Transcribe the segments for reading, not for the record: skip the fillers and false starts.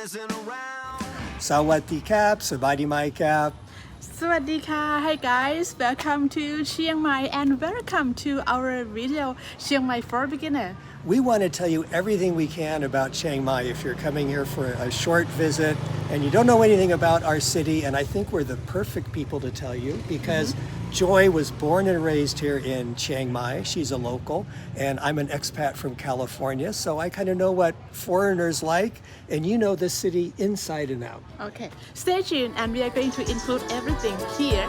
messing around. สวัสดีครับสบายดีไหมครับ สวัสดีค่ะ Hi guys, welcome to Chiang Mai and welcome to our video Chiang Mai for Beginner. We want to tell you everything we can about Chiang Mai if you're coming here for a short visit and you don't know anything about our city, and I think we're the perfect people to tell you because Joy was born and raised here in Chiang Mai. She's a local and I'm an expat from California, so I kind of know what foreigners like, and you know this city inside and out. Okay, stay tuned and we are going to include everything here.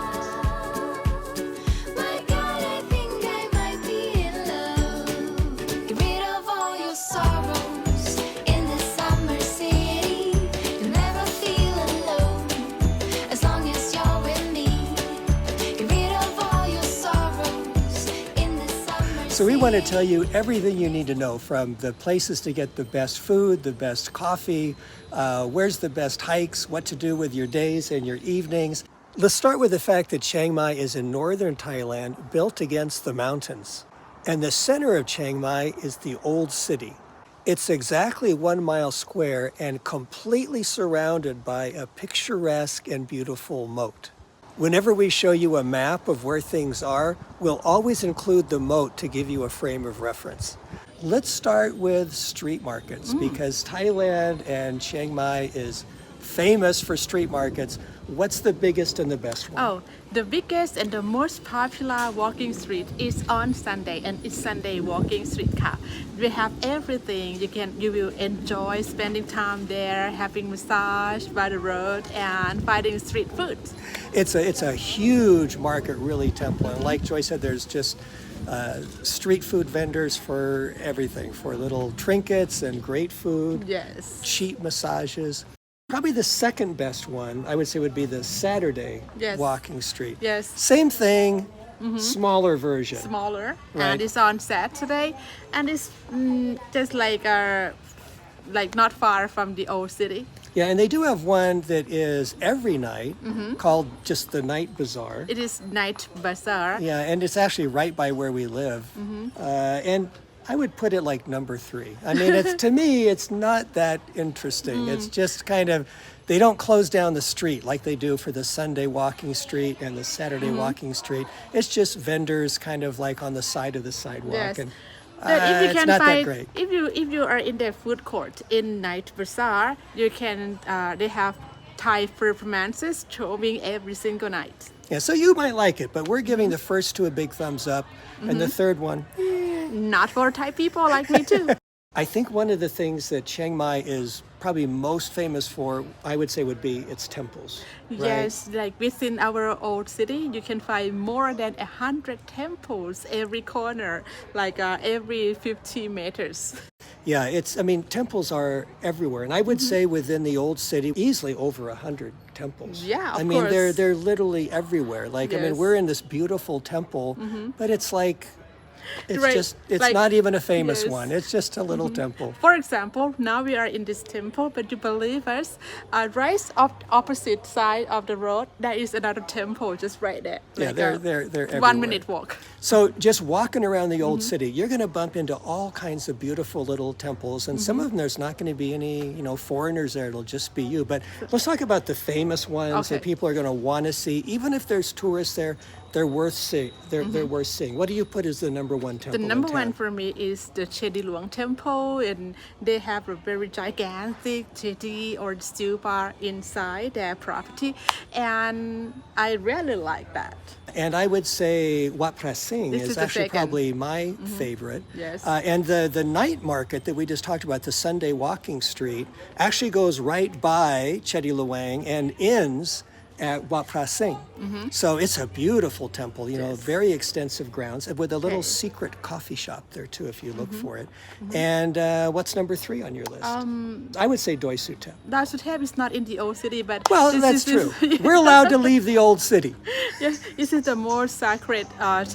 My God, I think I might be in love. Get rid of all your sorrows in this summer city. You'll never feel alone as long as you're with me. Get rid of all your sorrows in this summer city. So we want to tell you everything you need to know, from the places to get the best food, the best coffee, where's the best hikes, what to do with your days and your evenings. Let's start with the fact that Chiang Mai is in northern Thailand, built against the mountains. And the center of Chiang Mai is the old city. It's exactly 1 mile square and completely surrounded by a picturesque and beautiful moat. Whenever we show you a map of where things are, we'll always include the moat to give you a frame of reference. Let's start with street markets because Thailand and Chiang Mai is famous for street markets. What's the biggest and the best one? Oh, the biggest and the most popular walking street is on Sunday, and it's Sunday walking street car. We have everything. You will enjoy spending time there, having massage by the road and finding street food. It's a huge market, really, Temple. And like Joy said, there's just street food vendors for everything, for little trinkets and great food, Yes. cheap massages. Probably the second best one, I would say, would be the Saturday Yes. walking street. Yes. Same thing, smaller version. Smaller, Right. and it's on Saturday, and it's just like not far from the old city. Yeah, and they do have one that is every night called just the Night Bazaar. It is night bazaar. Yeah, and it's actually right by where we live. And I would put it like number 3. I mean, to me, it's not that interesting. It's just kind of, they don't close down the street like they do for the Sunday walking street and the Saturday walking street. It's just vendors kind of like on the side of the sidewalk. Yes. And But if you it's can not that find, great. if you are in the food court in night bazaar, you can they have Thai performances showing every single night. Yeah, so you might like it, but we're giving the first 2 a big thumbs up, and the third one, Not for Thai people like me too. I think one of the things that Chiang Mai is probably most famous for, I would say, would be its temples. Right? Yes, like within our old city, you can find more than 100 temples every corner, like every 50 meters. Yeah, temples are everywhere. And I would say within the old city, easily over 100 temples. Yeah, of I mean, course. they're literally everywhere. Like, I mean, Yes. we're in this beautiful temple, but it's like, it's Right, just, it's like- not even a famous yes. one. It's just a little temple. For example, now we are in this temple, but you believe us, right opposite side of the road, there is another temple just right there. Yeah, like they're everywhere. 1 minute walk. So just walking around the old city, you're going to bump into all kinds of beautiful little temples, and some of them there's not going to be any, foreigners there. It'll just be you. But let's talk about the famous ones that Okay. people are going to want to see. Even if there's tourists there, they're worth seeing. They're worth seeing. What do you put as the number 1 temple? The in number town? one for me is the Chedi Luang Temple, and they have a very gigantic Chedi or stupa inside their property, and I really like that. And I would say Wat Prasing This is is the actually second. probably my favorite. Yes. And the night market that we just talked about, the Sunday walking street, actually goes right by Chedi Luang and ends at Wat Prasing. So it's a beautiful temple, very extensive grounds with a little Okay. secret coffee shop there too, if you look for it. And what's number 3 on your list? I would say Doi Suthep. That Suthep is not in the old city, but Well, this that's is- true. We're allowed to leave the old city. Yes, this is the most sacred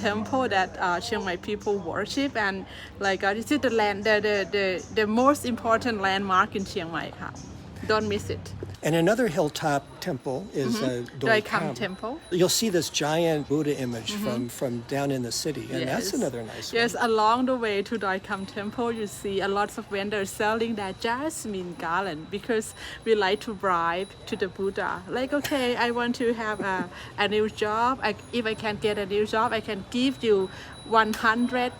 temple that Chiang Mai people worship, and this is the most important landmark in Chiang Mai. Don't miss it. And another hilltop temple is Doi Doi Kam. Kam Temple. You'll see this giant Buddha image from down in the city, and that's Yes. another nice one. Yes, along the way to Doi Kam Temple, you see a lot of vendors selling that jasmine garland because we like to bribe to the Buddha. Like, okay, I want to have a new job. If I can get a new job, I can give you 100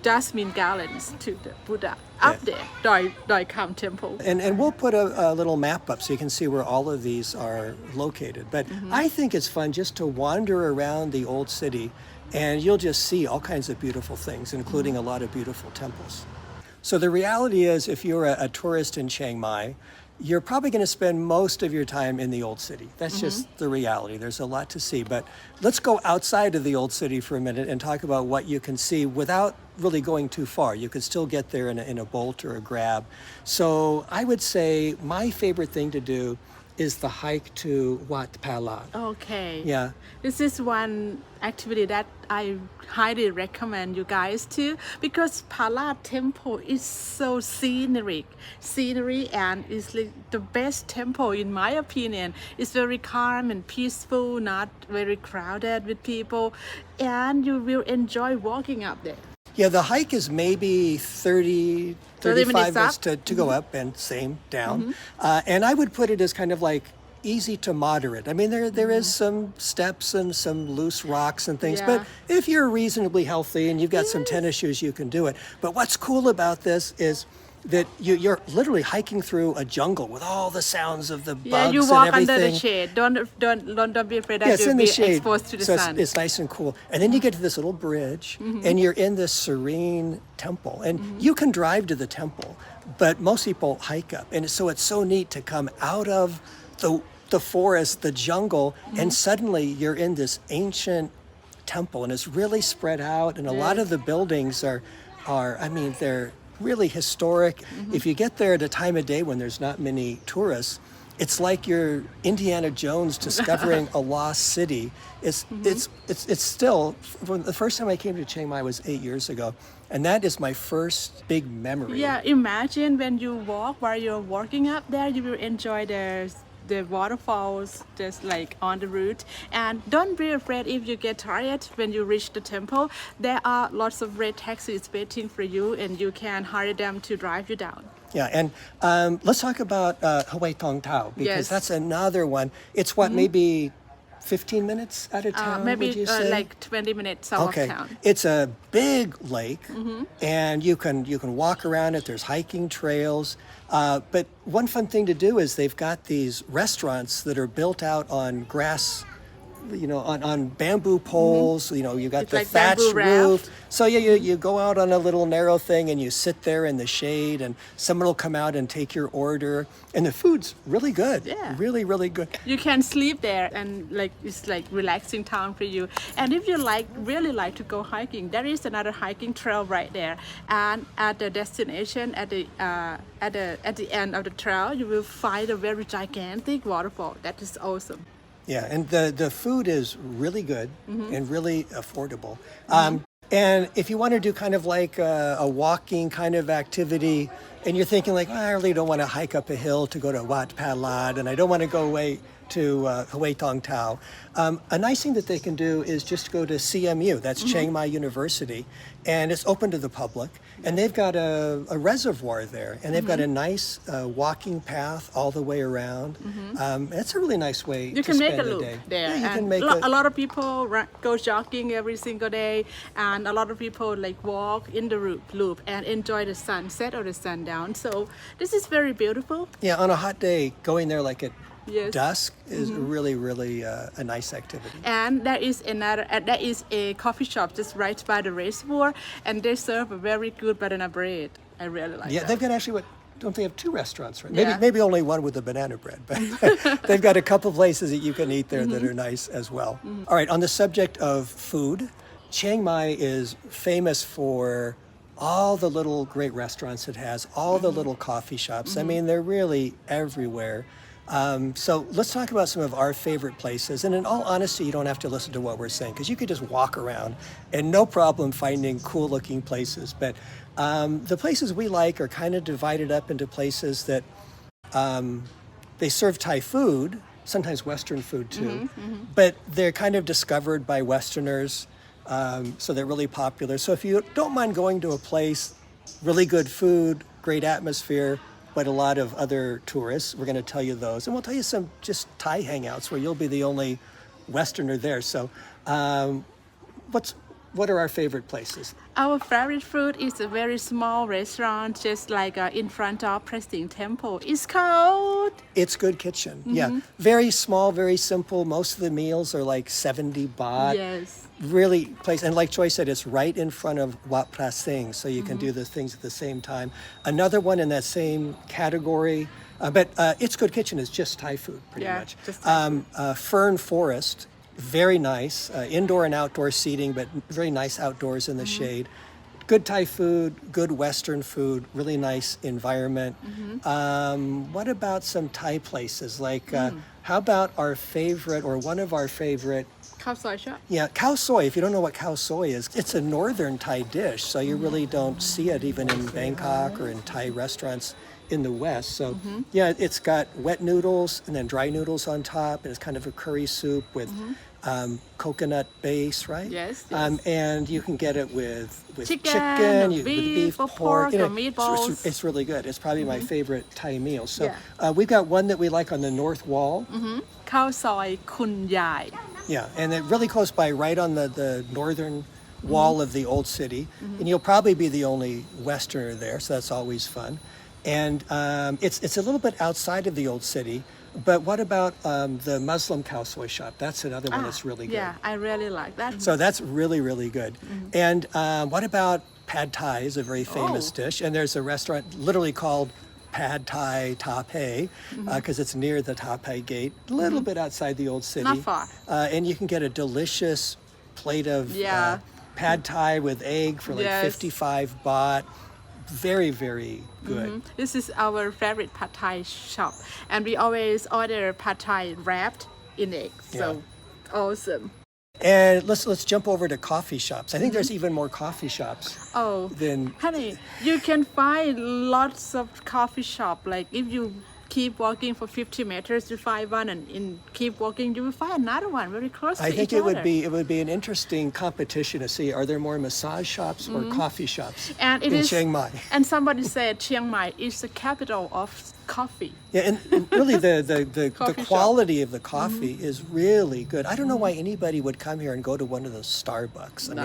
jasmine garlands to the Buddha up there, Doi Kam Temple. And we'll put a little map up so you can see where all of these are located. But I think it's fun just to wander around the old city, and you'll just see all kinds of beautiful things, including a lot of beautiful temples. So the reality is, if you're a tourist in Chiang Mai, you're probably going to spend most of your time in the old city. That's just the reality. There's a lot to see. But let's go outside of the old city for a minute and talk about what you can see without really going too far. You could still get there in a bolt or a grab. So I would say my favorite thing to do is the hike to Wat Pala. Okay. Yeah. This is one activity that I highly recommend you guys to, because Pala Temple is so scenery, and it's like the best temple in my opinion. It's very calm and peaceful, not very crowded with people, and you will enjoy walking up there. Yeah, the hike is maybe 30, 30 35 minutes minutes up. to go up and same down. And I would put it as kind of like easy to moderate. I mean, there is some steps and some loose rocks and things, Yeah. but if you're reasonably healthy and you've got some tennis shoes, you can do it. But what's cool about this is that you're literally hiking through a jungle with all the sounds of the bugs Yeah, you and walk everything. under the shade. Don't be afraid that Yes, you'll in be the shade. exposed to the so sun. It's nice and cool. And then you get to this little bridge, and you're in this serene temple. And you can drive to the temple, but most people hike up. And so it's so neat to come out of the forest, the jungle, and suddenly you're in this ancient temple, and it's really spread out. And a lot of the buildings are I mean, they're really historic. If you get there at a time of day when there's not many tourists, it's like you're Indiana Jones discovering a lost city. It's still, from the first time I came to Chiang Mai was 8 years ago, and that is my first big memory. Yeah, imagine when you walk while you're walking up there, you will enjoy the waterfalls just like on the route. And don't be afraid if you get tired when you reach the temple. There are lots of red taxis waiting for you, and you can hire them to drive you down. Yeah, and let's talk about Hawaii Tong Tao, because Yes. that's another one. It's what, maybe 15 minutes out of town, Maybe would you say? like 20 minutes south Okay, of town. it's a big lake, and you can walk around it. There's hiking trails, but one fun thing to do is they've got these restaurants that are built out on grass, on bamboo poles. You got It's the like thatched bamboo raft. roof. So you go out on a little narrow thing and you sit there in the shade, and someone will come out and take your order, and the food's really good. Yeah. Really, really good. You can sleep there, and like it's like relaxing time for you. And if you really like to go hiking, there is another hiking trail right there. And at the destination, at the end of the trail, you will find a very gigantic waterfall. That is awesome. Yeah, and the food is really good and really affordable. And if you want to do kind of like a walking kind of activity, and you're thinking like, I really don't want to hike up a hill to go to Wat Palat, and I don't want to go away to Hawaii Tong Tao, a nice thing that they can do is just go to CMU, that's Chiang Mai University, and it's open to the public. And they've got a reservoir there, and they've got a nice walking path all the way around. It's a really nice way You to can make spend a the loop day. there. Yeah, you And can make a lot of people go jogging every single day, and a lot of people like walk in the loop and enjoy the sunset or the sundown. So this is very beautiful. Yeah, on a hot day, going there like at Yes. dusk is really, really a nice activity. And there is a coffee shop just right by the reservoir, and they serve a very good banana bread. I really like Yeah, that. they've got actually don't they have two restaurants, right? Yeah. Maybe only one with the banana bread, but they've got a couple places that you can eat there that are nice as well. All right, on the subject of food, Chiang Mai is famous for all the little great restaurants it has, all the little coffee shops. I mean, they're really everywhere. So let's talk about some of our favorite places. And in all honesty, you don't have to listen to what we're saying, because you could just walk around and no problem finding cool looking places. But the places we like are kind of divided up into places that they serve Thai food, sometimes Western food too, but they're kind of discovered by Westerners, so they're really popular. So if you don't mind going to a place, really good food, great atmosphere, but a lot of other tourists, we're going to tell you those. And we'll tell you some just Thai hangouts where you'll be the only Westerner there. So what are our favorite places? Our favorite food is a very small restaurant, just like in front of President Temple. It's called. It's Good Kitchen. Yeah, very small, very simple. Most of the meals are like 70 baht. Yes. Really place, and like Joy said, it's right in front of Wat Phra Sing, so you can do the things at the same time. Another one in that same category, but It's Good Kitchen is just Thai food, pretty much. Just Thai Fern Forest, very nice, indoor and outdoor seating, but very nice outdoors in the shade. Good Thai food, good Western food, really nice environment. What about some Thai places? Like, how about our favorite, or one of our favorite? Khao Soi shop. Yeah, khao soi. If you don't know what khao soi is, it's a northern Thai dish, so you really don't see it even in Bangkok or in Thai restaurants in the West. So yeah, it's got wet noodles and then dry noodles on top, and it's kind of a curry soup with coconut base, right? Yes, And you can get it with Chicken, or with beef, or pork, You know, or meatballs. it's really good. It's probably my favorite Thai meal. So Yeah. we've got one that we like on the north wall. Khao Soi Kun Yai. Yeah, and it really close by, right on the northern wall of the old city. And you'll probably be the only Westerner there, so that's always fun. And it's a little bit outside of the old city. But what about the Muslim khao soi shop? That's another one that's really good. Yeah, I really like that. So that's really, really good. And what about pad thai is a very famous dish. And there's a restaurant literally called Pad Thai Ta Pei, because it's near the Ta Pei gate, a little bit outside the old city. Not far. And you can get a delicious plate of Yeah. pad thai with egg for like Yes. 55 baht. Very, very good. This is our favorite pad Thai shop, and we always order pad Thai wrapped in egg. So awesome. And let's jump over to coffee shops. I think there's even more coffee shops Oh, than honey, you can find lots of coffee shop. Like if you keep walking for 50 meters, you find one, and keep walking, you will find another one very close to I think each it other. would be an interesting competition to see, are there more massage shops or coffee shops And it in is, Chiang Mai? and somebody said Chiang Mai is the capital of coffee. Yeah, and really the Coffee shop. quality of the coffee is really good. I don't know why anybody would come here and go to one of those Starbucks. I mean,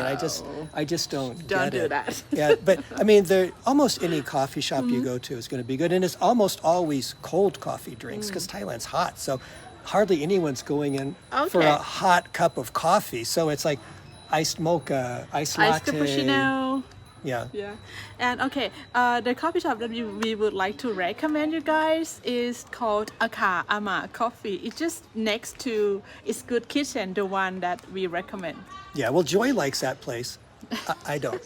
I just don't Don't get do it. that. Yeah, but I mean, almost any coffee shop you go to is going to be good, and it's almost always cold coffee drinks because Thailand's hot. So hardly anyone's going in for Okay. a hot cup of coffee. So it's like iced mocha, iced latte. Iced cappuccino. Yeah. Yeah, and okay, the coffee shop that we would like to recommend you guys is called Aka Ama Coffee. It's just next to It's Good Kitchen, the one that we recommend. Yeah, well, Joy likes that place. I don't.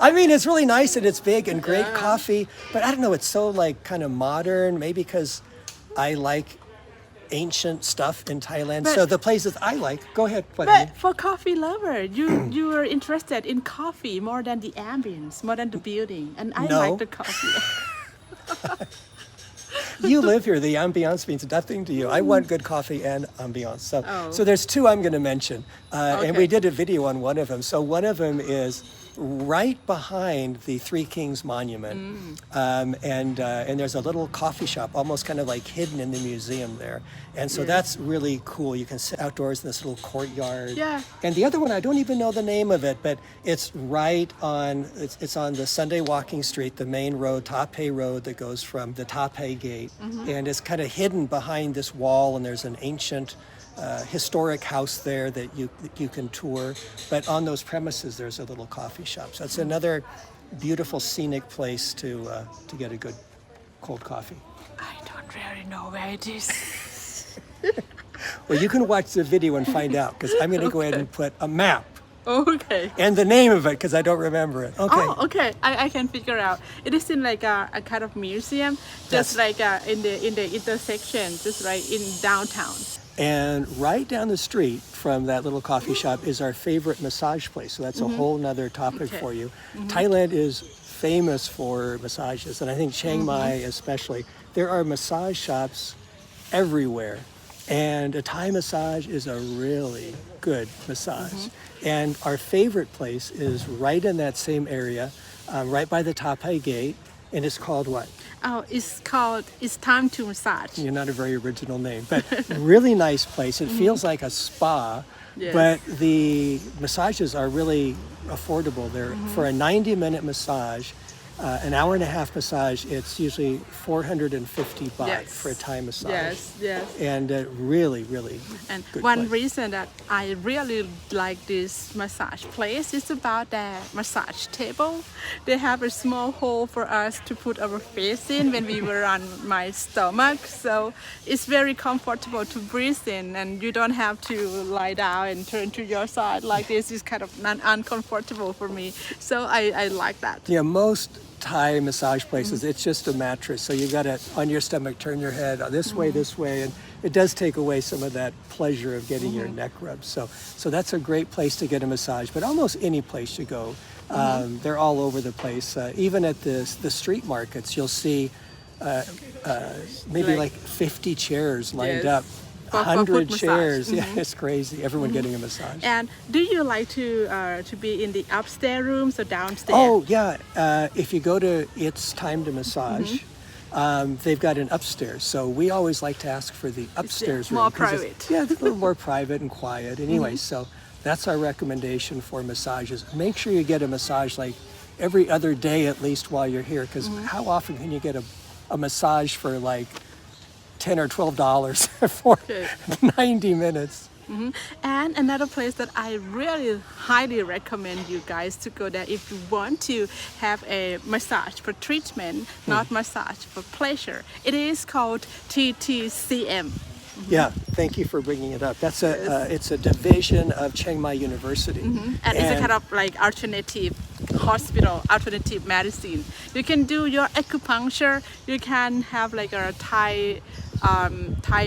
I mean, it's really nice and it's big and great coffee, but I don't know, it's so like kind of modern, maybe because I like ancient stuff in Thailand. But- So the places I like, go ahead. What, But for coffee lover, you are interested in coffee more than the ambience, more than the building, and I No. like the coffee. you live here, the ambiance means nothing to you. I want good coffee and ambiance. So there's two I'm going to mention, and we Okay. did a video on one of them. So one of them is right behind the Three Kings Monument, and there's a little coffee shop, almost kind of like hidden in the museum there. And so that's really cool. You can sit outdoors in this little courtyard. Yeah. And the other one, I don't even know the name of it, but it's right on, it's on the Sunday Walking Street, the main road, Ta Pei Road, that goes from the Ta Pei Gate. And it's kind of hidden behind this wall, and there's an ancient historic house there that you can tour. But on those premises, there's a little coffee shop. So it's another beautiful scenic place to get a good cold coffee. I don't really know where it is. Well, you can watch the video and find out, because I'm going to go ahead and put a map Okay. and the name of it, because I don't remember it. Okay. Oh, okay. I can figure out. It is in like a kind of museum, just Yes. like in the intersection, just right in downtown. And right down the street from that little coffee shop is our favorite massage place. So that's a whole nother topic Okay. for you. Thailand is famous for massages, and I think Chiang Mai especially. There are massage shops everywhere. And a Thai massage is a really good massage. And our favorite place is right in that same area, right by the Ta Pai gate. And it's called what? Oh, it's called It's Time to Massage. You're not a very original name, but really nice place. It feels like a spa, Yes. but the massages are really affordable. They're for a 90-minute massage, an hour and a half massage. It's usually 450 baht Yes. for a Thai massage. Yes, yes. And really, really And good one place. reason that I really like this massage place is about the massage table. They have a small hole for us to put our face in when we were on my stomach. So it's very comfortable to breathe in, and you don't have to lie down and turn to your side like this. Is kind of uncomfortable for me. So I like that. Yeah, most Thai massage places, it's just a mattress. So you got to, on your stomach, turn your head this way. And it does take away some of that pleasure of getting your neck rubbed. So that's a great place to get a massage. But almost any place you go, they're all over the place. Even at the street markets, you'll see maybe like 50 chairs lined Yes. up. For 100 foot chairs. massage. Yeah, it's crazy. Everyone getting a massage. And do you like to be in the upstairs rooms or downstairs? Oh, yeah. If you go to It's Time to Massage, they've got an upstairs. So we always like to ask for the upstairs room. more 'cause private. Yeah, it's a little more private and quiet. Anyway, so that's our recommendation for massages. Make sure you get a massage like every other day at least while you're here. Because how often can you get a massage for like $10 or $12 for Okay. 90 minutes? And another place that I really highly recommend you guys to go there if you want to have a massage for treatment, not massage for pleasure. It is called TTCM. Yeah, thank you for bringing it up. That's it's a division of Chiang Mai University. And it's a kind of like alternative hospital, alternative medicine. You can do your acupuncture, you can have like a Thai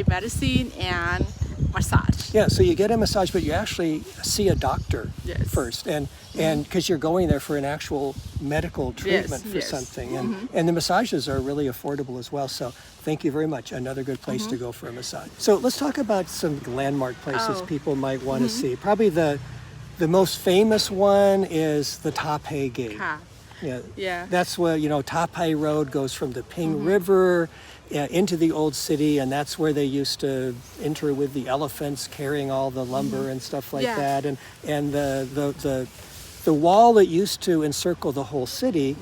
medicine and massage. Yeah, so you get a massage, but you actually see a doctor Yes. first, and because you're going there for an actual medical treatment for yes. something, and the massages are really affordable as well. So thank you very much. Another good place to go for a massage. So let's talk about some landmark places Oh. people might want to see. Probably the most famous one is the Ta Pai Gate. Ka. Yeah. Yeah. That's where, Ta Pai Road goes from the Ping River into the old city, and that's where they used to enter with the elephants carrying all the lumber and stuff like Yeah. that. And the wall that used to encircle the whole city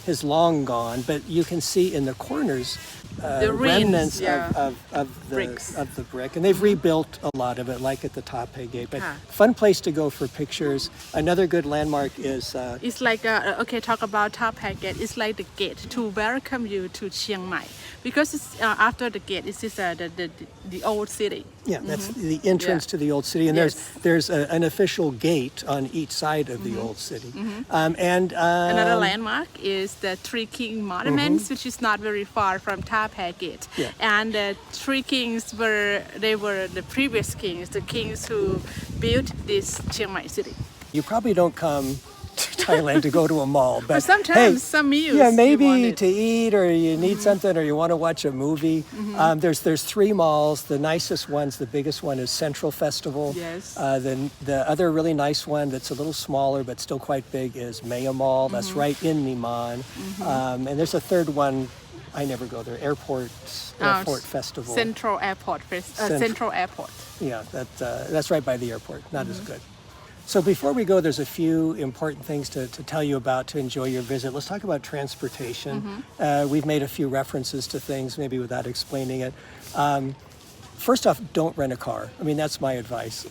is long gone, but you can see in the corners The remnants rings, yeah. of Bricks. the brick, and they've rebuilt a lot of it, like at the Ta Pai Gate. But Ah. fun place to go for pictures. Another good landmark is It's like, okay, talk about Ta Pai Gate. It's like the gate to welcome you to Chiang Mai. Because it's after the gate, it's just the old city. yeah, that's the entrance Yeah. to the old city, and Yes. there's an official gate on each side of the old city. Another landmark is the Three King Monuments, which is not very far from Ta Pai Gate. Yeah. And the Three Kings were the previous kings, the kings who built this Chiang Mai city. You probably don't come to Thailand to go to a mall, but sometimes hey, some meals yeah, you maybe want it. to eat or you need something or you want to watch a movie. There's three malls. The nicest ones, the biggest one is Central Festival. Yes. The other really nice one that's a little smaller but still quite big is Maya Mall. That's right in Niman. And there's a third one. I never go there. Airport Festival. Central Airport. Central Airport. Yeah, that's right by the airport. Not as good. So before we go, there's a few important things to tell you about to enjoy your visit. Let's talk about transportation. We've made a few references to things, maybe without explaining it. First off, don't rent a car. I mean, that's my advice.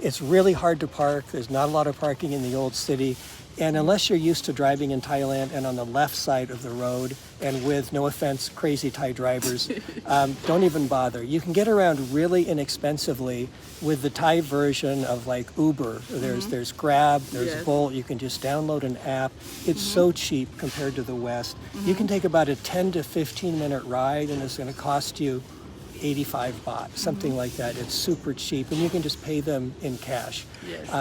It's really hard to park. There's not a lot of parking in the old city. And unless you're used to driving in Thailand and on the left side of the road and with, no offense, crazy Thai drivers, don't even bother. You can get around really inexpensively with the Thai version of like Uber. There's Grab, there's Yes. Bolt. You can just download an app. It's so cheap compared to the West. You can take about a 10 to 15 minute ride and it's going to cost you 85 baht, something like that. It's super cheap, and you can just pay them in cash. Yes.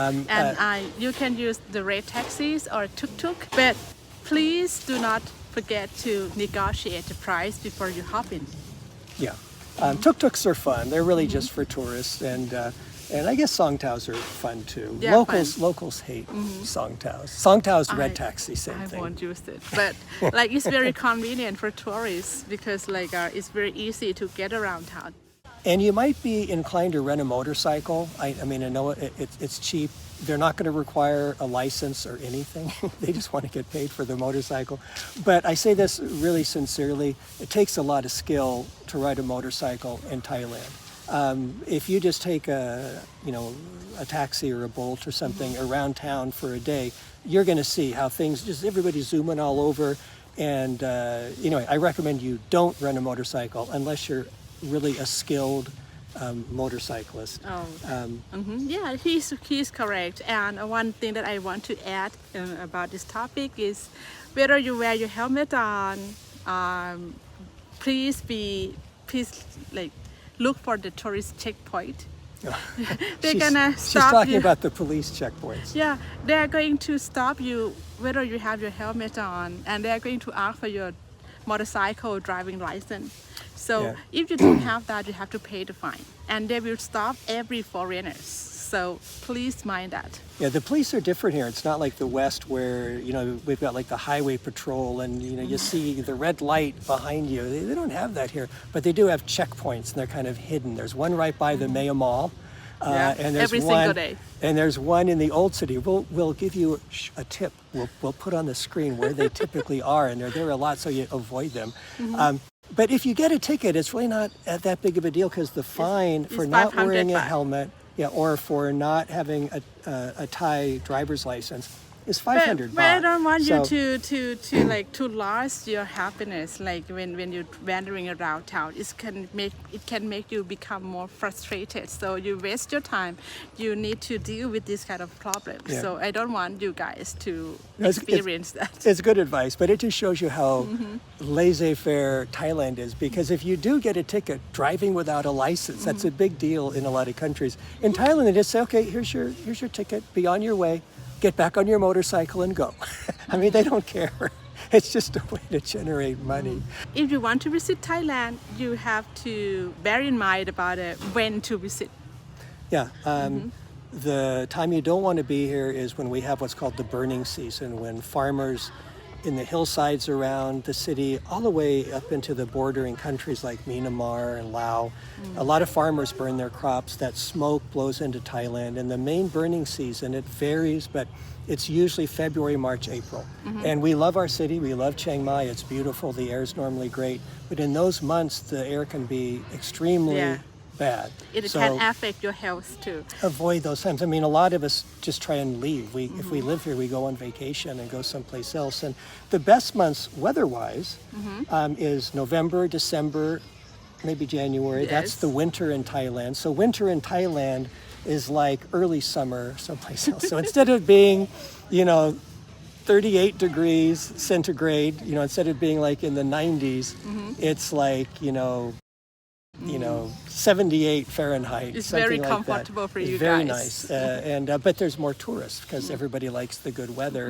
You can use the red taxis or tuk-tuk, but please do not forget to negotiate the price before you hop in. Yeah, Tuk-tuks are fun. They're really just for tourists, and I guess songtaos are fun too. Yeah, Locals hate songtaos. Songtaos, red taxi, same I thing. won't use it, but like it's very convenient for tourists because like it's very easy to get around town. And you might be inclined to rent a motorcycle. I mean, I know it's cheap. They're not going to require a license or anything. They just want to get paid for the motorcycle. But I say this really sincerely. It takes a lot of skill to ride a motorcycle in Thailand. If you just take a taxi or a Bolt or something around town for a day, you're going to see how everybody's zooming all over. And I recommend you don't rent a motorcycle unless you're really a skilled motorcyclist. Yeah, he's correct. And one thing that I want to add about this topic is whether you wear your helmet on, please like look for the tourist checkpoint. They're gonna stop you. She's talking about the police checkpoints. Yeah, they're going to stop you whether you have your helmet on, and they're going to ask for your motorcycle driving license. So if you don't have that, you have to pay the fine, and they will stop every foreigners. So please mind that. Yeah, the police are different here. It's not like the West where, we've got like the highway patrol and, you see the red light behind you. They don't have that here, but they do have checkpoints and they're kind of hidden. There's one right by the Maya Mall. And there's every single day. And there's one in the old city. We'll give you a tip. We'll put on the screen where they typically are, and they're there a lot, so you avoid them. But if you get a ticket, it's really not that big of a deal because the fine for not wearing a helmet, or for not having a Thai driver's license is 500 baht. But I don't want you to lose your happiness. Like when you're wandering around town, it can make you become more frustrated. So you waste your time. You need to deal with this kind of problem. Yeah. So I don't want you guys to experience that. It's good advice, but it just shows you how laissez-faire Thailand is. Because if you do get a ticket driving without a license, that's a big deal in a lot of countries. In Thailand, they just say, okay, here's your ticket. Be on your way. Get back on your motorcycle and go. I mean, they don't care. It's just a way to generate money. If you want to visit Thailand, you have to bear in mind about when to visit. Yeah. The time you don't want to be here is when we have what's called the burning season, when farmers in the hillsides around the city, all the way up into the bordering countries like Myanmar and Laos, a lot of farmers burn their crops. That smoke blows into Thailand. And the main burning season, it varies, but it's usually February, March, April. And we love our city. We love Chiang Mai. It's beautiful. The air is normally great. But in those months, the air can be extremely bad. It can affect your health too. Avoid those times. I mean, a lot of us just try and leave. If we live here, we go on vacation and go someplace else. And the best months weather-wise is November, December, maybe January. Yes. That's the winter in Thailand. So winter in Thailand is like early summer someplace else. So instead of being, 38 degrees centigrade, instead of being like in the 90s, it's like, 78 Fahrenheit. It's something very like comfortable that. for It's you very guys. nice. But there's more tourists because everybody likes the good weather.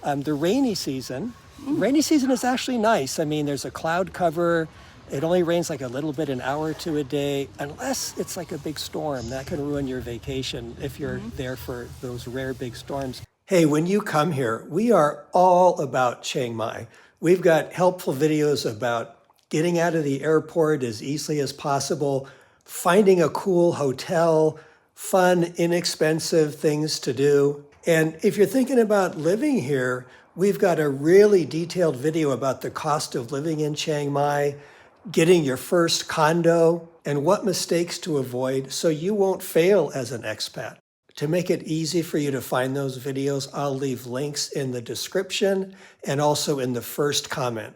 And the rainy season is actually nice. I mean, there's a cloud cover. It only rains like a little bit, an hour or two a day, unless it's like a big storm. That can ruin your vacation if you're there for those rare big storms. Hey, when you come here, we are all about Chiang Mai. We've got helpful videos about getting out of the airport as easily as possible, finding a cool hotel, fun, inexpensive things to do. And if you're thinking about living here, we've got a really detailed video about the cost of living in Chiang Mai, getting your first condo, and what mistakes to avoid so you won't fail as an expat. To make it easy for you to find those videos, I'll leave links in the description and also in the first comment.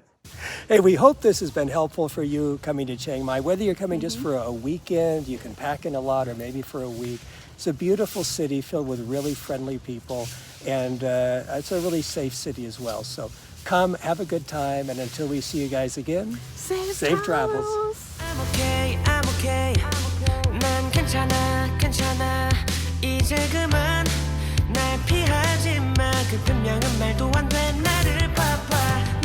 Hey, we hope this has been helpful for you coming to Chiang Mai. Whether you're coming just for a weekend, you can pack in a lot, or maybe for a week. It's a beautiful city filled with really friendly people, and it's a really safe city as well. So come, have a good time, and until we see you guys again, safe travels. I'm okay, I'm okay. 난 괜찮아. 이제 그만 날 피하지 마. 그 분명한 말도 안 돼. 나를 봐봐.